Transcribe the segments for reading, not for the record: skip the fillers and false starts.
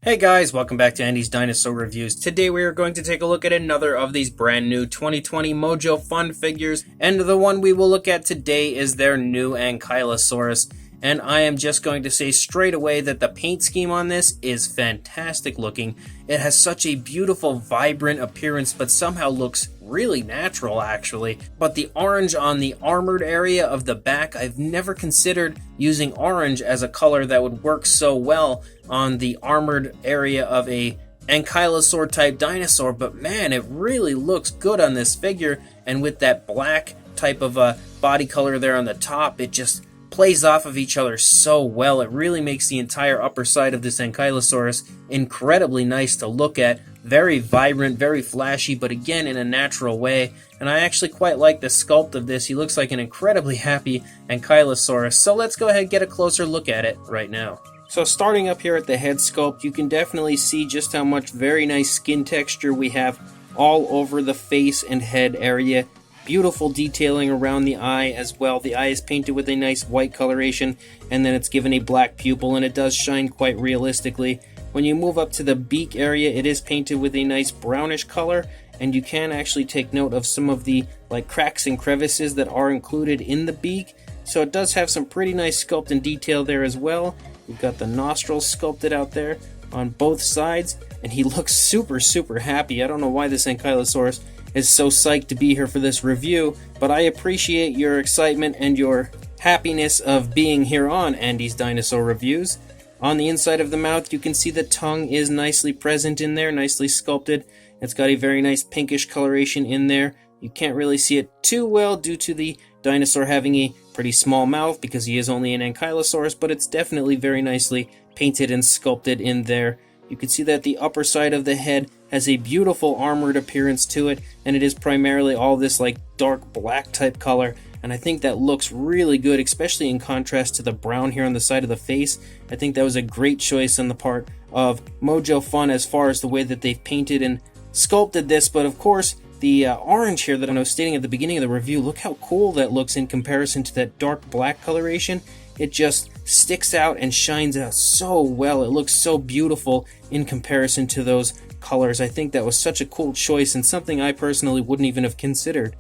Hey guys, welcome back to Andy's Dinosaur Reviews. Today we are going to take a look at another of these brand new 2020 Mojo Fun figures, and the one we will look at today is their new Ankylosaurus. And I am just going to say straight away that the paint scheme on this is fantastic looking. It has such a beautiful, vibrant appearance, but somehow looks really natural actually. But the orange on the armored area of the back, I've never considered using orange as a color that would work so well on the armored area of a Ankylosaur type dinosaur, but man, it really looks good on this figure. And with that black type of body color there on the top, it just plays off of each other so well. It really makes the entire upper side of this Ankylosaurus incredibly nice to look at. Very vibrant, very flashy, but again in a natural way. And I actually quite like the sculpt of this. He looks like an incredibly happy Ankylosaurus. So let's go ahead and get a closer look at it right now. So starting up here at the head sculpt, you can definitely see just how much very nice skin texture we have all over the face and head area. Beautiful detailing around the eye as well. The eye is painted with a nice white coloration, and then it's given a black pupil, and it does shine quite realistically. When you move up to the beak area, it is painted with a nice brownish color, and you can actually take note of some of the cracks and crevices that are included in the beak. So it does have some pretty nice sculpt and detail there as well. You've got the nostrils sculpted out there on both sides, and he looks super happy. I don't know why this Ankylosaurus is so psyched to be here for this review, but I appreciate your excitement and your happiness of being here on Andy's Dinosaur Reviews. On the inside of the mouth, you can see the tongue is nicely present in there, nicely sculpted. It's got a very nice pinkish coloration in there. You can't really see it too well due to the dinosaur having a pretty small mouth because he is only an Ankylosaurus, but it's definitely very nicely painted and sculpted in there. You can see that the upper side of the head has a beautiful armored appearance to it, and it is primarily all this dark black type color, and I think that looks really good, especially in contrast to the brown here on the side of the face. I think that was a great choice on the part of Mojo Fun as far as the way that they've painted and sculpted this. But of course, the orange here that I was stating at the beginning of the review, look how cool that looks in comparison to that dark black coloration. It just sticks out and shines out so well. It looks so beautiful in comparison to those colors. I think that was such a cool choice and something I personally wouldn't even have considered.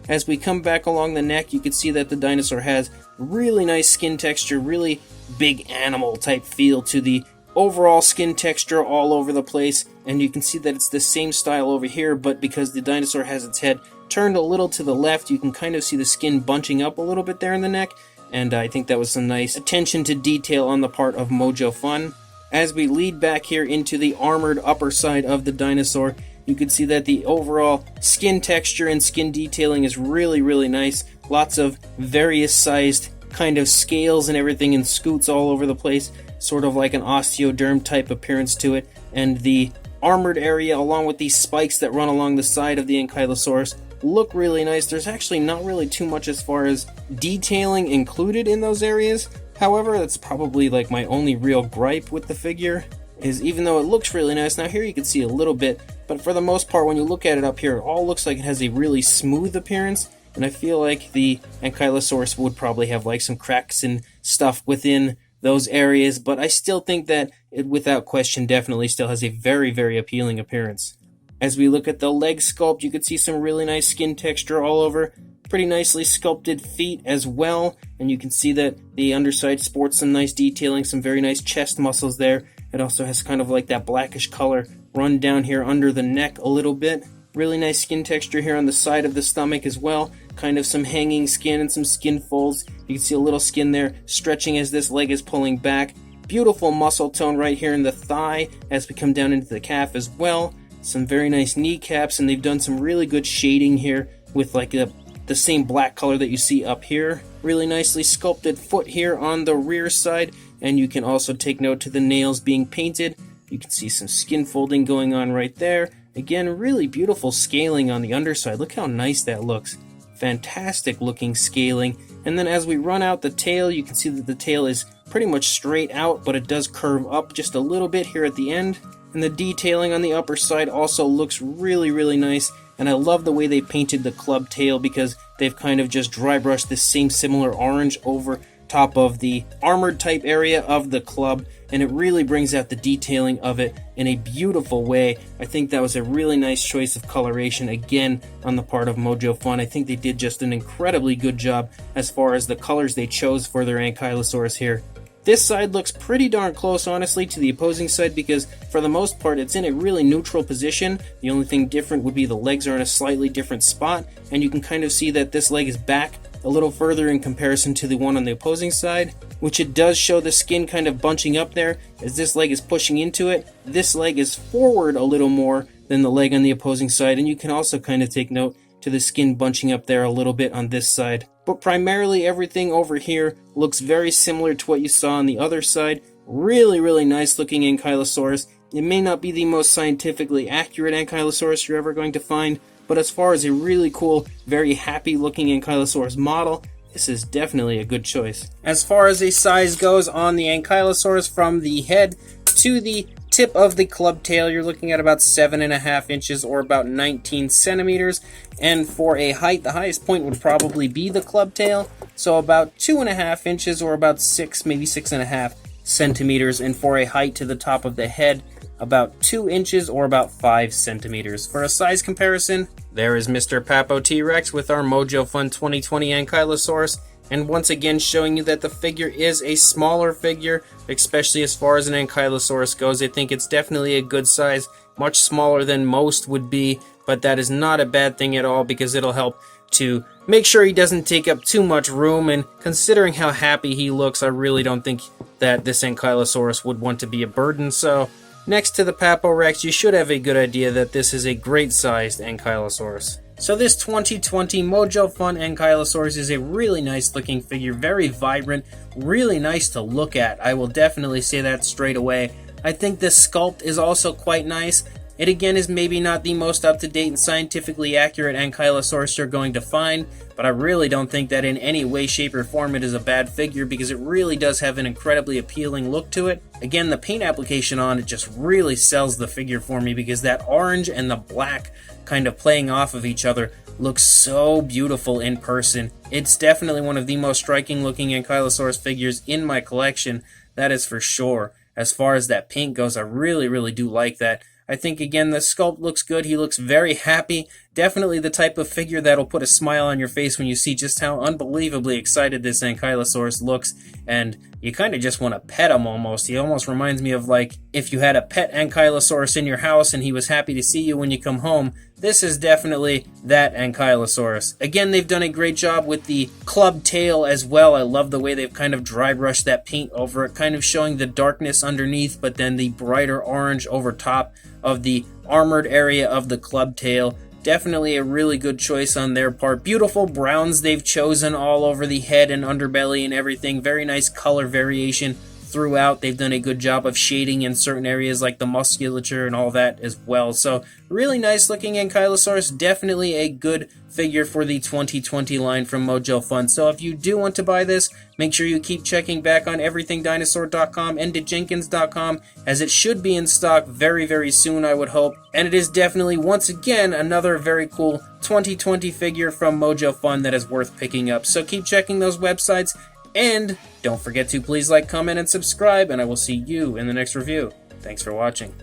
As we come back along the neck, you can see that the dinosaur has really nice skin texture, really big animal type feel to the overall skin texture all over the place. And you can see that it's the same style over here, but because the dinosaur has its head turned a little to the left, you can kind of see the skin bunching up a little bit there in the neck. And I think that was some nice attention to detail on the part of Mojo Fun. As we lead back here into the armored upper side of the dinosaur, you can see that the overall skin texture and skin detailing is really nice. Lots of various sized kind of scales and everything and scoots all over the place, sort of like an osteoderm type appearance to it. And the armored area along with these spikes that run along the side of the Ankylosaurus look really nice. There's actually not really too much as far as detailing included in those areas. However, that's probably my only real gripe with the figure, is even though it looks really nice. Now here you can see a little bit, but for the most part when you look at it up here, it all looks like it has a really smooth appearance, and I feel like the Ankylosaurus would probably have some cracks and stuff within those areas, but I still think that it without question definitely still has a very appealing appearance. As we look at the leg sculpt, you can see some really nice skin texture all over. Pretty nicely sculpted feet as well, and you can see that the underside sports some nice detailing, some very nice chest muscles there. It also has kind of that blackish color run down here under the neck a little bit. Really nice skin texture here on the side of the stomach as well. Kind of some hanging skin and some skin folds. You can see a little skin there stretching as this leg is pulling back. Beautiful muscle tone right here in the thigh as we come down into the calf as well. Some very nice kneecaps, and they've done some really good shading here with the same black color that you see up here. Really nicely sculpted foot here on the rear side, and you can also take note to the nails being painted. You can see some skin folding going on right there. Again, really beautiful scaling on the underside. Look how nice that looks. Fantastic looking scaling. And then as we run out the tail, you can see that the tail is pretty much straight out, but it does curve up just a little bit here at the end. And the detailing on the upper side also looks really nice. And I love the way they painted the club tail, because they've kind of just dry brushed this same similar orange over top of the armored type area of the club, and it really brings out the detailing of it in a beautiful way. I think that was a really nice choice of coloration again on the part of Mojo Fun. I think they did just an incredibly good job as far as the colors they chose for their Ankylosaurus here. This side looks pretty darn close, honestly, to the opposing side because, for the most part, it's in a really neutral position. The only thing different would be the legs are in a slightly different spot, and you can kind of see that this leg is back a little further in comparison to the one on the opposing side, which it does show the skin kind of bunching up there as this leg is pushing into it. This leg is forward a little more than the leg on the opposing side, and you can also kind of take note to the skin bunching up there a little bit on this side. But primarily everything over here looks very similar to what you saw on the other side. Really nice looking Ankylosaurus. It may not be the most scientifically accurate Ankylosaurus you're ever going to find, but as far as a really cool, very happy looking Ankylosaurus model, this is definitely a good choice. As far as a size goes on the Ankylosaurus, from the head to the tip of the club tail, you're looking at about 7.5 inches or about 19 centimeters. And for a height, the highest point would probably be the club tail, so about 2.5 inches or about 6, maybe 6.5 centimeters. And for a height to the top of the head, about 2 inches or about 5 centimeters. For a size comparison, there is Mr. Papo T-Rex with our Mojo Fun 2020 Ankylosaurus. And once again showing you that the figure is a smaller figure, especially as far as an Ankylosaurus goes. I think it's definitely a good size, much smaller than most would be, but that is not a bad thing at all because it'll help to make sure he doesn't take up too much room. And considering how happy he looks, I really don't think that this Ankylosaurus would want to be a burden. So next to the Papo Rex, you should have a good idea that this is a great sized Ankylosaurus. So this 2020 Mojo Fun Ankylosaurus is a really nice looking figure, very vibrant, really nice to look at. I will definitely say that straight away. I think the sculpt is also quite nice. It again is maybe not the most up-to-date and scientifically accurate Ankylosaurus you're going to find, but I really don't think that in any way, shape, or form it is a bad figure because it really does have an incredibly appealing look to it. Again, the paint application on it just really sells the figure for me because that orange and the black kind of playing off of each other looks so beautiful in person. It's definitely one of the most striking looking Ankylosaurus figures in my collection, that is for sure. As far as that paint goes, I really do like that. I think, again, the sculpt looks good. He looks very happy. Definitely the type of figure that'll put a smile on your face when you see just how unbelievably excited this Ankylosaurus looks. And you kind of just want to pet him almost. He almost reminds me of like if you had a pet Ankylosaurus in your house and he was happy to see you when you come home. This is definitely that Ankylosaurus. Again, they've done a great job with the club tail as well. I love the way they've kind of dry brushed that paint over it, kind of showing the darkness underneath, but then the brighter orange over top of the armored area of the club tail. Definitely a really good choice on their part. Beautiful browns they've chosen all over the head and underbelly and everything. Very nice color variation throughout. They've done a good job of shading in certain areas like the musculature and all that as well. So really nice looking Ankylosaurus. Definitely a good figure for the 2020 line from Mojo Fun. So if you do want to buy this, make sure you keep checking back on everythingdinosaur.com and DeJenkins.com, as it should be in stock very soon, I would hope. And it is definitely, once again, another very cool 2020 figure from Mojo Fun that is worth picking up. So keep checking those websites, and don't forget to please like, comment, and subscribe, and I will see you in the next review. Thanks for watching.